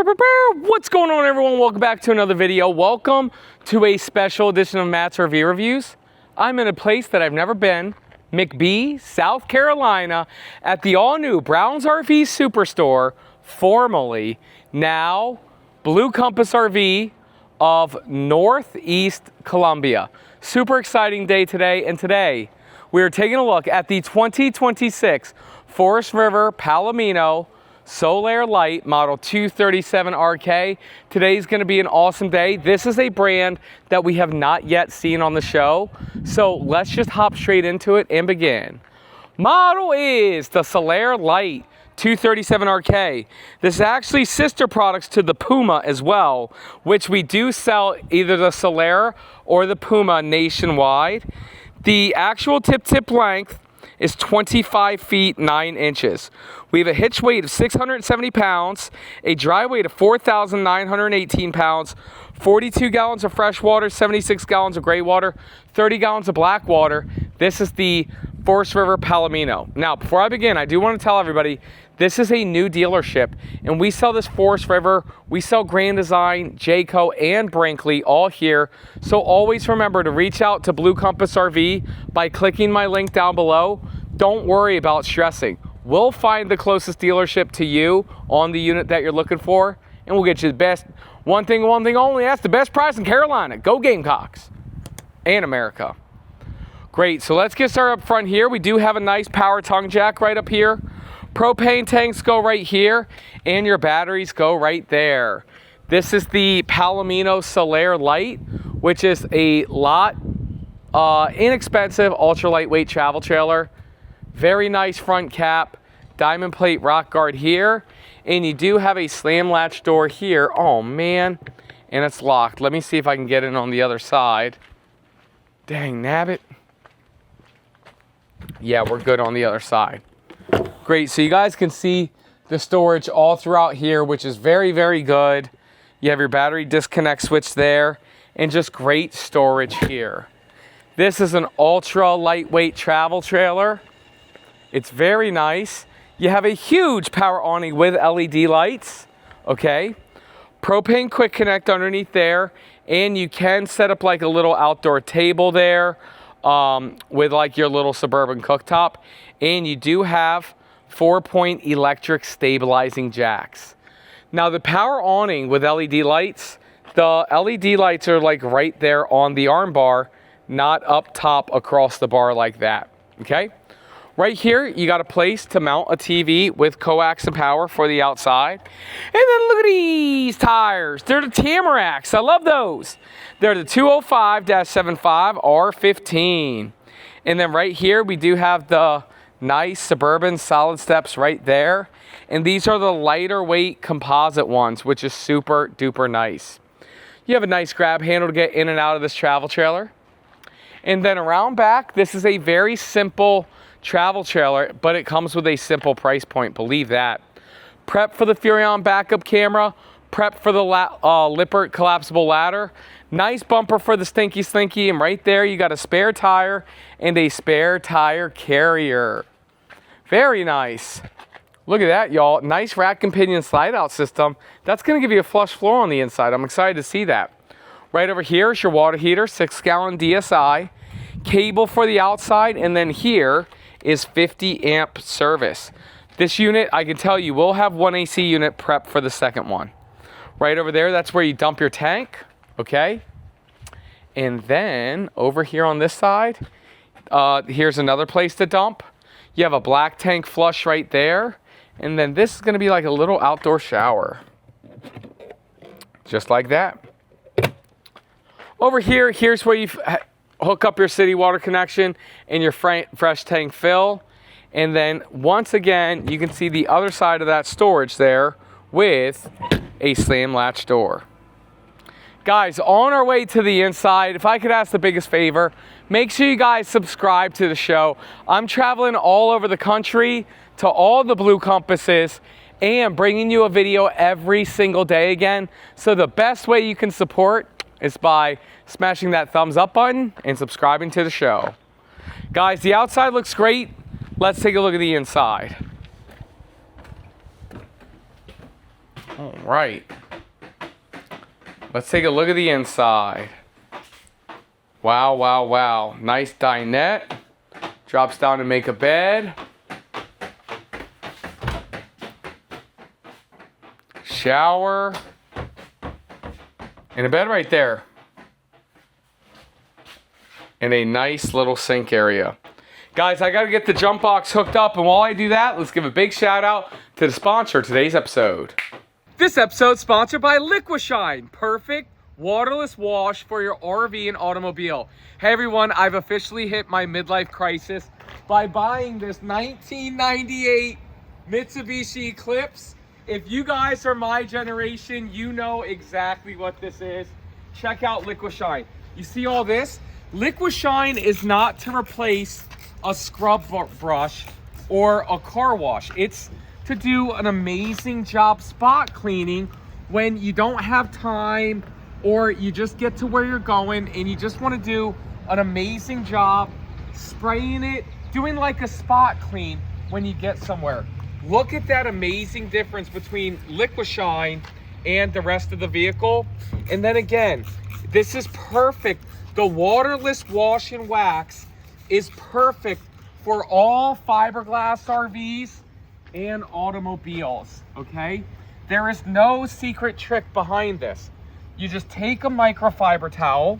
What's going on, everyone? Welcome back to another video. Welcome to a special edition of Matt's RV Reviews. I'm in a place that I've never been, McBee, South Carolina, at the all-new Browns RV Superstore, formerly now Blue Compass RV of Northeast Columbia. Super exciting day today, and today we are taking a look at the 2026 Forest River Palomino Solaire Lite model 237RK. Today's going to be an awesome day. This is a brand that we have not yet seen on the show, so let's just hop straight into it and begin. Model is the Solaire Lite 237RK. This is actually sister products to the Puma as well, which we do sell either the Solaire or the Puma nationwide. The actual tip length is 25 feet 9 inches. We have a hitch weight of 670 pounds, a dry weight of 4,918 pounds, 42 gallons of fresh water, 76 gallons of gray water, 30 gallons of black water. This is the Forest River Palomino. Now, before I begin, I do want to tell everybody, this is a new dealership, and we sell this Forest River. We sell Grand Design, Jayco, and Brinkley all here. So always remember to reach out to Blue Compass RV by clicking my link down below. Don't worry about stressing. We'll find the closest dealership to you on the unit that you're looking for, and we'll get you the best. One thing only, that's the best price in Carolina. Go Gamecocks and America. Great, so let's get started up front here. We do have a nice power tongue jack right up here. Propane tanks go right here, and your batteries go right there. This is the Palomino Solaire Lite, which is a lot inexpensive, ultra lightweight travel trailer. Very nice front cap, diamond plate rock guard here, and you do have a slam latch door here. Oh man, and it's locked. Let me see if I can get in on the other side. Dang nabbit. Yeah, we're good on the other side. Great, so you guys can see the storage all throughout here, which is very, very good. You have your battery disconnect switch there, and just great storage here. This is an ultra lightweight travel trailer. It's very nice. You have a huge power awning with LED lights, okay? Propane quick connect underneath there, and you can set up like a little outdoor table there with like your little Suburban cooktop, and you do have 4-point electric stabilizing jacks. Now the power awning with LED lights, the LED lights are like right there on the arm bar, not up top across the bar like that, okay? Right here, you got a place to mount a TV with coax and power for the outside. And then look at these tires. They're the Tamaracks. I love those. They're the 205-75 R15. And then right here, we do have the nice Suburban solid steps right there. And these are the lighter weight composite ones, which is super duper nice. You have a nice grab handle to get in and out of this travel trailer. And then around back, this is a very simple travel trailer, but it comes with a simple price point, believe that. Prep for the Furrion backup camera, prep for the Lippert collapsible ladder, nice bumper for the Stinky Slinky, and right there you got a spare tire and a spare tire carrier. Very nice. Look at that, y'all. Nice rack and pinion slide out system. That's gonna give you a flush floor on the inside. I'm excited to see that. Right over here is your water heater, 6-gallon DSI, cable for the outside, and then here is 50 amp service. This unit, I can tell you, will have one AC unit prep for the second one. Right over there, that's where you dump your tank, okay? And then over here on this side, here's another place to dump. You have a black tank flush right there. And then this is gonna be like a little outdoor shower. Just like that. Over here, here's where you hook up your city water connection and your fresh tank fill. And then once again, you can see the other side of that storage there with a slam latch door. Guys, on our way to the inside, if I could ask the biggest favor, make sure you guys subscribe to the show. I'm traveling all over the country to all the Blue Compasses and bringing you a video every single day again. So the best way you can support is by smashing that thumbs up button and subscribing to the show. Guys, the outside looks great. Let's take a look at the inside. All right. Let's take a look at the inside. Wow, wow, wow. Nice dinette. Drops down to make a bed. Shower. And a bed right there. And a nice little sink area. Guys, I got to get the jump box hooked up, and while I do that, let's give a big shout out to the sponsor of today's episode. This episode is sponsored by Liquishine, perfect waterless wash for your RV and automobile. Hey everyone, I've officially hit my midlife crisis by buying this 1998 Mitsubishi Eclipse. If you guys are my generation, you know exactly what this is. Check out Liquishine. You see all this? Liquishine is not to replace a scrub brush or a car wash. It's to do an amazing job spot cleaning when you don't have time, or you just get to where you're going and you just want to do an amazing job spraying it, doing like a spot clean when you get somewhere. Look at that amazing difference between Liquishine and the rest of the vehicle. And then again, this is perfect. The waterless wash and wax is perfect for all fiberglass RVs and automobiles, okay? There is no secret trick behind this. You just take a microfiber towel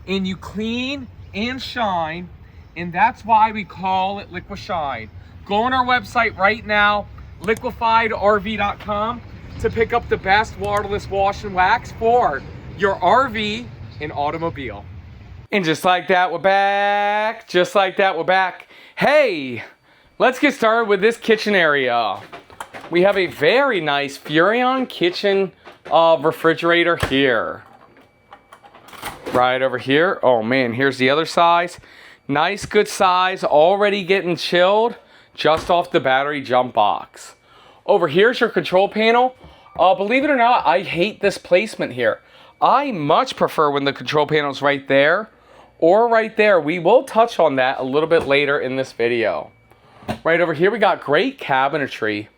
and you clean and shine, and that's why we call it Liquishine. Go on our website right now, liquefiedrv.com, to pick up the best waterless wash and wax for your RV and automobile. And just like that, we're back. Just like that, we're back. Hey, let's get started with this kitchen area. We have a very nice Furrion kitchen refrigerator here. Right over here. Oh man, here's the other size. Nice, good size, already getting chilled just off the battery jump box. Over here's your control panel. Believe it or not, I hate this placement here. I much prefer when the control panel's right there or right there. We will touch on that a little bit later in this video. Right over here, we got great cabinetry.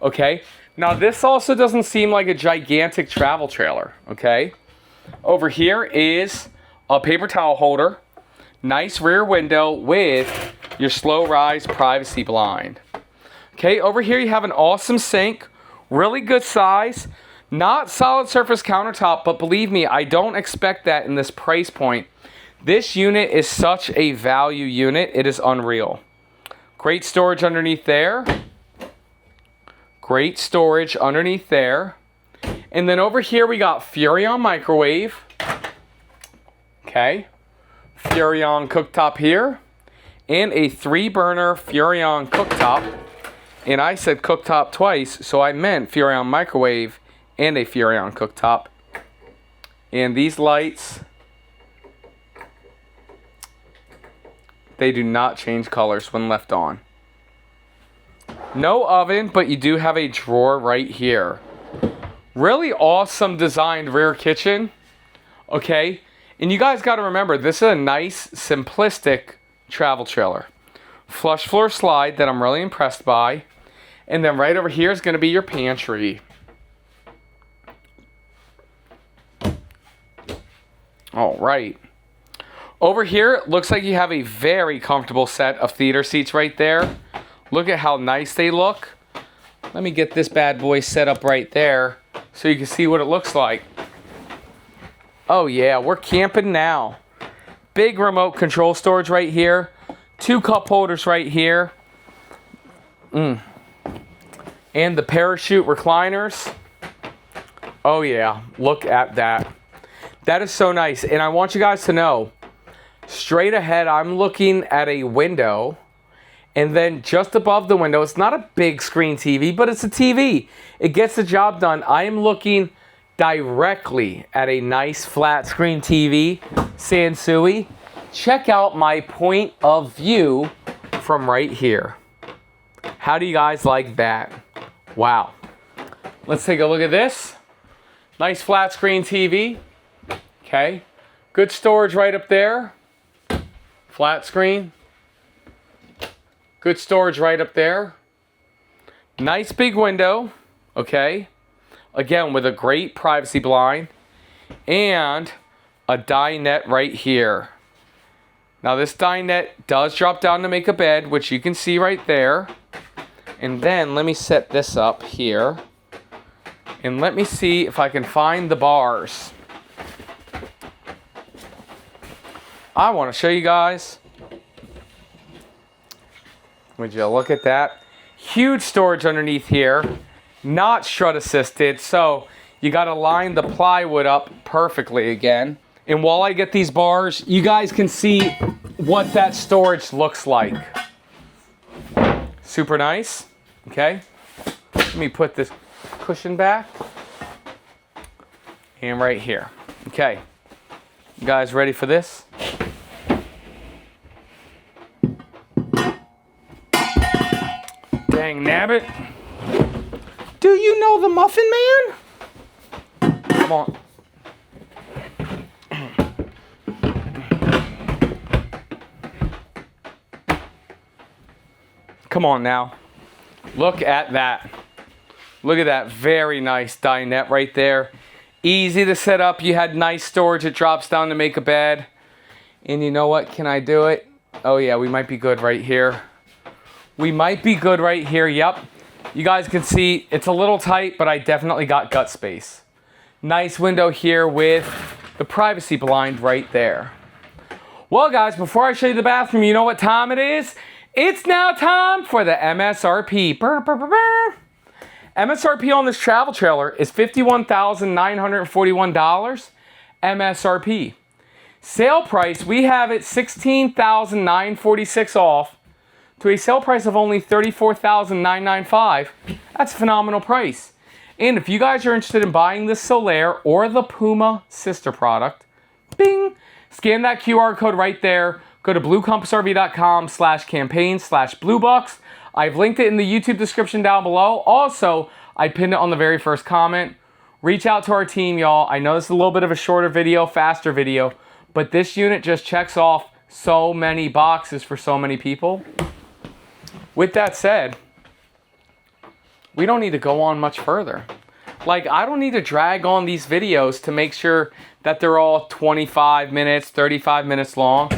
Okay, now this also doesn't seem like a gigantic travel trailer. Okay, over here is a paper towel holder. Nice rear window with your slow rise privacy blind. Okay, over here you have an awesome sink, really good size, not solid surface countertop, but believe me, I don't expect that in this price point. This unit is such a value unit, it is unreal. Great storage underneath there. Great storage underneath there. And then over here we got Furrion microwave. Okay. Furrion cooktop here. And a 3-burner Furrion cooktop. And I said cooktop twice, so I meant Furrion microwave and a Furrion cooktop. And these lights, they do not change colors when left on. No oven, but you do have a drawer right here. Really awesome designed rear kitchen. Okay, and you guys got to remember, this is a nice, simplistic travel trailer. Flush floor slide that I'm really impressed by. And then right over here is going to be your pantry. All right. Over here, it looks like you have a very comfortable set of theater seats right there. Look at how nice they look. Let me get this bad boy set up right there so you can see what it looks like. Oh yeah, we're camping now. Big remote control storage right here. 2 cup holders right here. And the parachute recliners. Oh yeah, look at that. That is so nice. And I want you guys to know, straight ahead, I'm looking at a window. And then just above the window, it's not a big screen TV, but it's a TV. It gets the job done. I am looking directly at a nice flat screen TV, Sansui. Check out my point of view from right here. How do you guys like that? Wow. Let's take a look at this. Nice flat screen TV. Okay. Good storage right up there. Flat screen. Good storage right up there. Nice big window. Okay. Again, with a great privacy blind and a dinette right here. Now this dinette does drop down to make a bed, which you can see right there. And then let me set this up here. And let me see if I can find the bars. I want to show you guys. Would you look at that? Huge storage underneath here. Not strut assisted, so you got to line the plywood up perfectly again. And while I get these bars, you guys can see what that storage looks like. Super nice. Okay. Let me put this cushion back. And right here. Okay. You guys ready for this? Dang nabbit. Do you know the Muffin Man? Come on. Come on now. Look at that. Look at that very nice dinette right there. Easy to set up. You had nice storage. It drops down to make a bed. And you know what? Can I do it? Oh yeah, we might be good right here. We might be good right here. Yep. You guys can see it's a little tight, but I definitely got gut space. Nice window here with the privacy blind right there. Well guys, before I show you the bathroom, you know what time it is? It's now time for the MSRP. Burr, burr, burr, burr. MSRP on this travel trailer is $51,941 MSRP. Sale price, we have it $16,946 off to a sale price of only $34,995. That's a phenomenal price. And if you guys are interested in buying the Solaire or the Puma sister product, bing, scan that QR code right there. Go to bluecompassrv.com/campaign/bluebucks. I've linked it in the YouTube description down below. Also, I pinned it on the very first comment. Reach out to our team, y'all. I know this is a little bit of a shorter video, faster video, but this unit just checks off so many boxes for so many people. With that said, we don't need to go on much further. Like, I don't need to drag on these videos to make sure that they're all 25 minutes, 35 minutes long.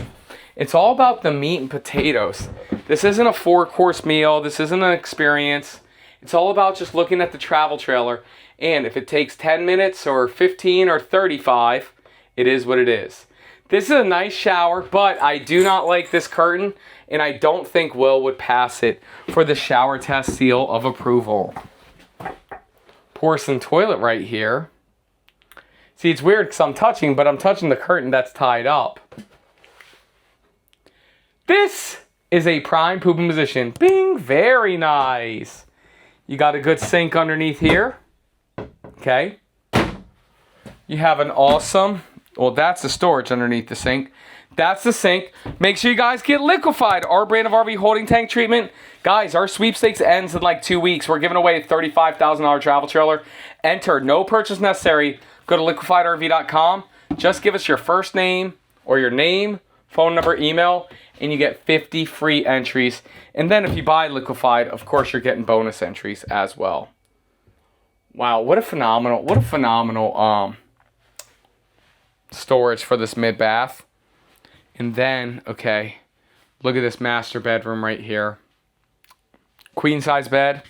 It's all about the meat and potatoes. This isn't a 4-course meal. This isn't an experience. It's all about just looking at the travel trailer. And if it takes 10 minutes or 15 or 35, it is what it is. This is a nice shower, but I do not like this curtain, and I don't think Will would pass it for the shower test seal of approval. Porcelain toilet right here. See, it's weird because I'm touching, but I'm touching the curtain that's tied up. This is a prime pooping position. Bing, very nice. You got a good sink underneath here. Okay. You have an awesome, well, that's the storage underneath the sink. That's the sink. Make sure you guys get liquefied. Our brand of RV holding tank treatment. Guys, our sweepstakes ends in like 2 weeks. We're giving away a $35,000 travel trailer. Enter, no purchase necessary. Go to liquefiedrv.com. Just give us your first name or your name, phone number, email, and you get 50 free entries. And then if you buy liquefied, of course you're getting bonus entries as well. Wow, what a phenomenal storage for this mid-bath. And then, okay, look at this master bedroom right here. Queen size bed.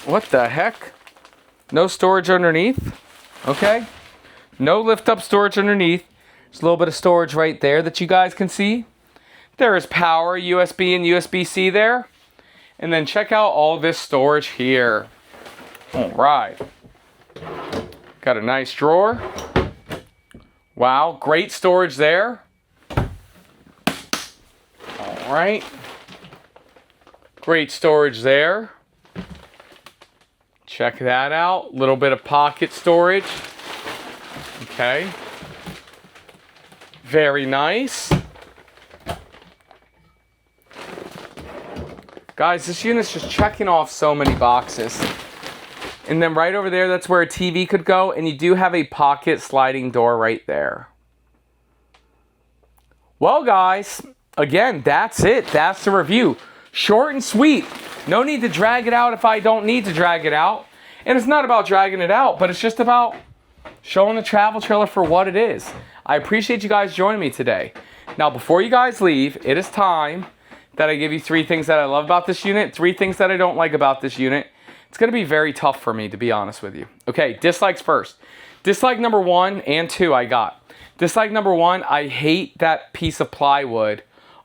What the heck? No storage underneath. Okay. No lift up storage underneath. There's a little bit of storage right there that you guys can see. There is power, USB and USB-C there. And then check out all this storage here. All right. Got a nice drawer. Wow, great storage there. All right. Great storage there. Check that out. Little bit of pocket storage. Okay. Very nice. Guys, this unit's just checking off so many boxes. And then right over there, that's where a TV could go. And you do have a pocket sliding door right there. Well, guys, again, that's it. That's the review. Short and sweet. No need to drag it out if I don't need to drag it out. And it's not about dragging it out, but it's just about showing the travel trailer for what it is. I appreciate you guys joining me today. Now, before you guys leave, it is time that I give you 3 things that I love about this unit, 3 things that I don't like about this unit. It's gonna be very tough for me, to be honest with you. Okay, dislikes first. Dislike number 1 and 2 I got. Dislike number 1, I hate that piece of plywood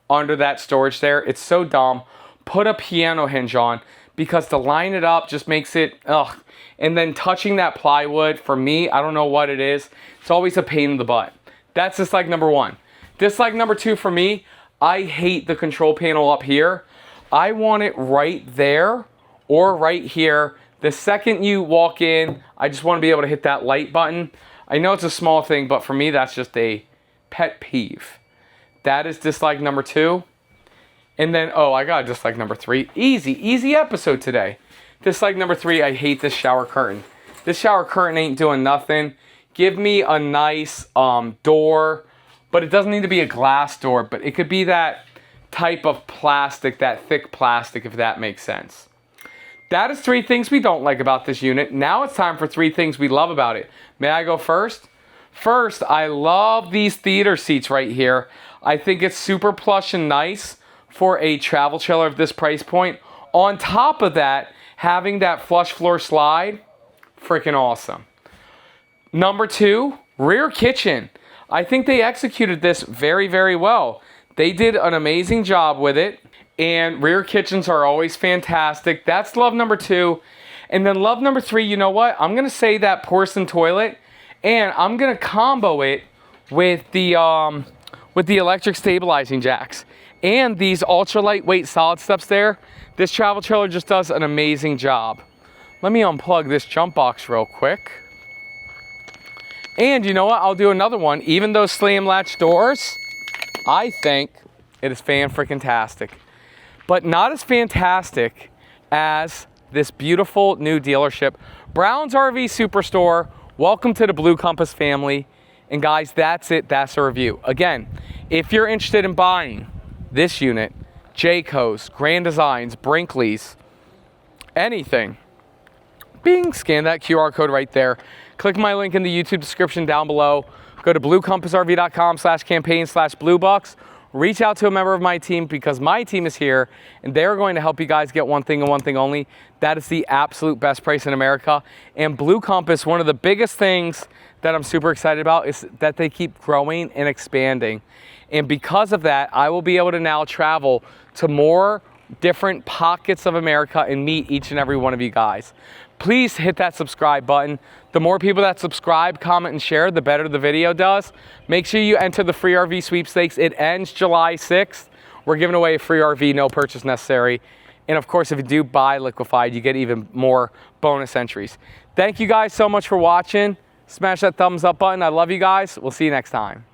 under that storage there. It's so dumb. Put a piano hinge on, because to line it up just makes it, ugh. And then touching that plywood, for me, I don't know what it is. It's always a pain in the butt. That's dislike number 1. Dislike number 2 for me, I hate the control panel up here. I want it right there or right here. The second you walk in, I just want to be able to hit that light button. I know it's a small thing, but for me, that's just a pet peeve. That is dislike number 2. And then, oh, I got dislike number 3. Easy episode today. Dislike number 3, I hate this shower curtain. This shower curtain ain't doing nothing. Give me a nice door, but it doesn't need to be a glass door, but it could be that type of plastic, that thick plastic, if that makes sense. That is 3 things we don't like about this unit. Now it's time for 3 things we love about it. May I go first? First, I love these theater seats right here. I think it's super plush and nice for a travel trailer of this price point. On top of that, having that flush floor slide, freaking awesome. Number 2, rear kitchen. I think they executed this very, very well. They did an amazing job with it, and rear kitchens are always fantastic. That's love number 2. And then love number 3, you know what? I'm gonna say that porcelain toilet, and I'm gonna combo it with the electric stabilizing jacks and these ultra lightweight solid steps there. This travel trailer just does an amazing job. Let me unplug this jump box real quick. And you know what? I'll do another one. Even those slam latch doors, I think it is fan-freaking-tastic. But not as fantastic as this beautiful new dealership. Brown's RV Superstore. Welcome to the Blue Compass family. And guys, that's it. That's a review. Again, if you're interested in buying this unit, Jayco's, Grand Designs, Brinkley's, anything, bing, scan that QR code right there. Click my link in the YouTube description down below. Go to bluecompassrv.com/campaign/bluebucks. Reach out to a member of my team, because my team is here and they're going to help you guys get one thing and one thing only. That is the absolute best price in America. And Blue Compass, one of the biggest things that I'm super excited about is that they keep growing and expanding. And because of that, I will be able to now travel to more different pockets of America and meet each and every one of you guys. Please hit that subscribe button. The more people that subscribe, comment, and share, the better the video does. Make sure you enter the free RV sweepstakes. It ends July 6th. We're giving away a free RV, no purchase necessary. And of course, if you do buy liquefied, you get even more bonus entries. Thank you guys so much for watching. Smash that thumbs up button. I love you guys. We'll see you next time.